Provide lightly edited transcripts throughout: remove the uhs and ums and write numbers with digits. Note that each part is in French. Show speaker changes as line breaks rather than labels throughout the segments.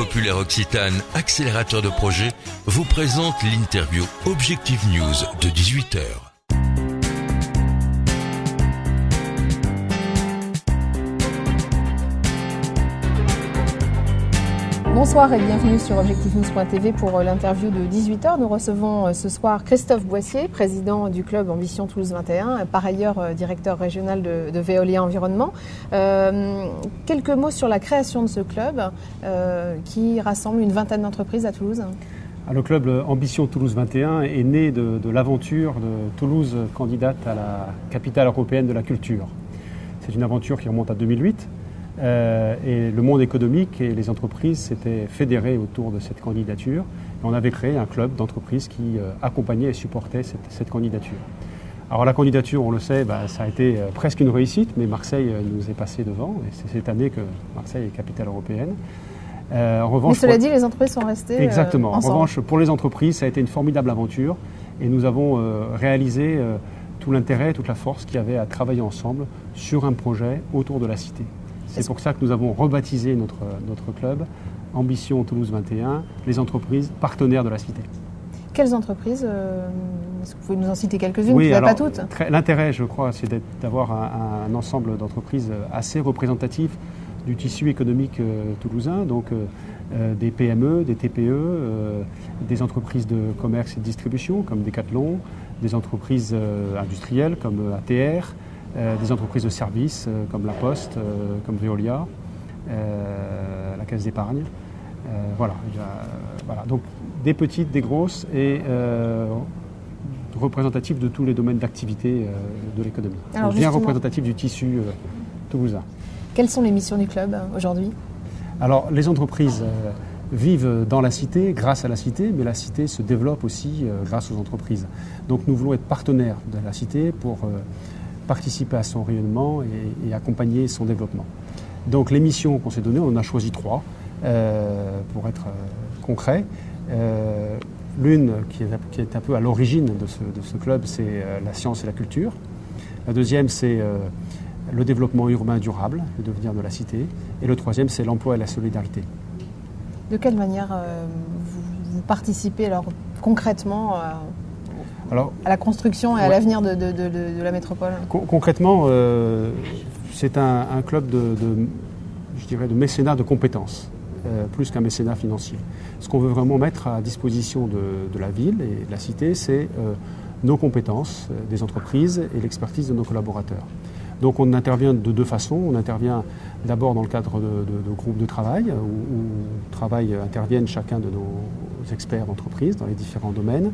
populaire occitane, accélérateur de projet, vous présente l'interview Objectif News de 18h.
Bonsoir et bienvenue sur objectifnews.tv pour l'interview de 18h. Nous recevons ce soir Christophe Boissier, président du club Ambition Toulouse 21, par ailleurs directeur régional de Veolia Environnement. Quelques mots sur la création de ce club qui rassemble une vingtaine d'entreprises à Toulouse.
Le club Ambition Toulouse 21 est né de l'aventure de Toulouse candidate à la capitale européenne de la culture. C'est une aventure qui remonte à 2008. Et le monde économique et les entreprises s'étaient fédérés autour de cette candidature. Et on avait créé un club d'entreprises qui accompagnait et supportait cette candidature. Alors la candidature, on le sait, ça a été presque une réussite, mais Marseille nous est passé devant. Et c'est cette année que Marseille est capitale européenne. En revanche,
mais cela dit, les entreprises sont restées
exactement.
Ensemble.
En revanche, pour les entreprises, ça a été une formidable aventure. Et nous avons réalisé tout l'intérêt, toute la force qu'il y avait à travailler ensemble sur un projet autour de la cité. C'est pour ça que nous avons rebaptisé notre club Ambition Toulouse 21, les entreprises partenaires de la cité.
Quelles entreprises Est-ce que vous pouvez nous en citer quelques-unes?
Oui,
pas toutes.
L'intérêt, je crois, c'est d'avoir un ensemble d'entreprises assez représentatif du tissu économique toulousain, donc des PME, des TPE, des entreprises de commerce et de distribution comme Decathlon, des entreprises industrielles comme ATR, des entreprises de services comme La Poste, comme Veolia, la Caisse d'épargne. Voilà. Donc des petites, des grosses et représentatives de tous les domaines d'activité de l'économie. Bien représentatives du tissu toulousain.
Quelles sont les missions du club aujourd'hui?
Alors les entreprises vivent dans la cité, grâce à la cité, mais la cité se développe aussi grâce aux entreprises. Donc nous voulons être partenaires de la cité pour participer à son rayonnement et accompagner son développement. Donc les missions qu'on s'est données, on en a choisi 3 pour être concret. L'une qui est un peu à l'origine de ce club, c'est la science et la culture. La deuxième, c'est le développement urbain durable, le devenir de la cité. Et le troisième, c'est l'emploi et la solidarité.
De quelle manière vous participez alors concrètement à la construction et à l'avenir de la métropole?
Concrètement, c'est un club de mécénat de compétences, plus qu'un mécénat financier. Ce qu'on veut vraiment mettre à disposition de la ville et de la cité, c'est nos compétences des entreprises et l'expertise de nos collaborateurs. Donc on intervient de 2 façons. On intervient d'abord dans le cadre de groupes de travail, où interviennent chacun de nos experts d'entreprise dans les différents domaines,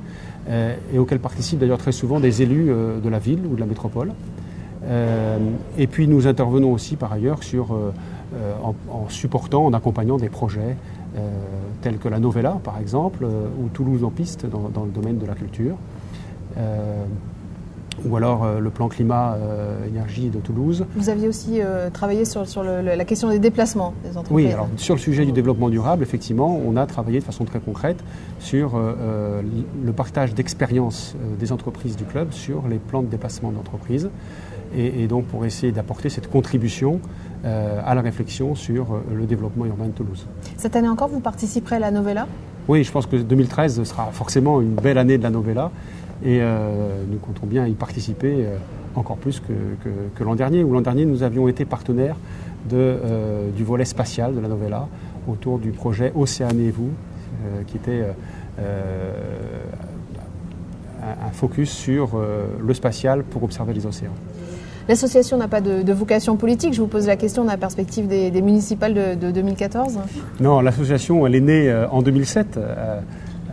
et auxquels participent d'ailleurs très souvent des élus de la ville ou de la métropole. Et puis nous intervenons aussi par ailleurs en supportant, en accompagnant des projets tels que la Novella par exemple, ou Toulouse en piste dans le domaine de la culture. Ou alors le plan climat-énergie de Toulouse.
Vous aviez aussi travaillé sur la question des déplacements des entreprises.
Oui, alors sur le sujet du développement durable, effectivement, on a travaillé de façon très concrète sur le partage d'expériences des entreprises du club sur les plans de déplacement d'entreprise. Et donc pour essayer d'apporter cette contribution à la réflexion sur le développement urbain de Toulouse.
Cette année encore, vous participerez à la Novella?
Oui, je pense que 2013 sera forcément une belle année de la Novella. Et nous comptons bien y participer encore plus que l'an dernier. Où l'an dernier, nous avions été partenaires du volet spatial de la Novella autour du projet Océanez-vous, qui était un focus sur le spatial pour observer les océans.
L'association n'a pas de vocation politique. Je vous pose la question dans la perspective des municipales de 2014.
Non, l'association, elle est née en 2007.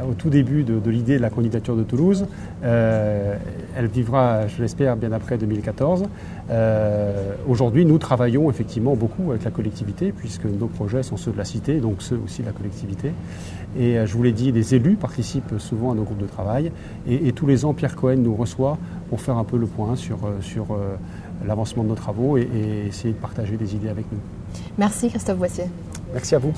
Au tout début de l'idée de la candidature de Toulouse. Elle vivra, je l'espère, bien après 2014. Aujourd'hui, nous travaillons effectivement beaucoup avec la collectivité, puisque nos projets sont ceux de la cité, donc ceux aussi de la collectivité. Et je vous l'ai dit, les élus participent souvent à nos groupes de travail. Et tous les ans, Pierre Cohen nous reçoit pour faire un peu le point sur l'avancement de nos travaux et essayer de partager des idées avec nous.
Merci Christophe Boissier.
Merci à vous.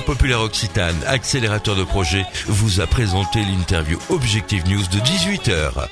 Populaire Occitane, accélérateur de projet, vous a présenté l'interview Objectif News de 18h.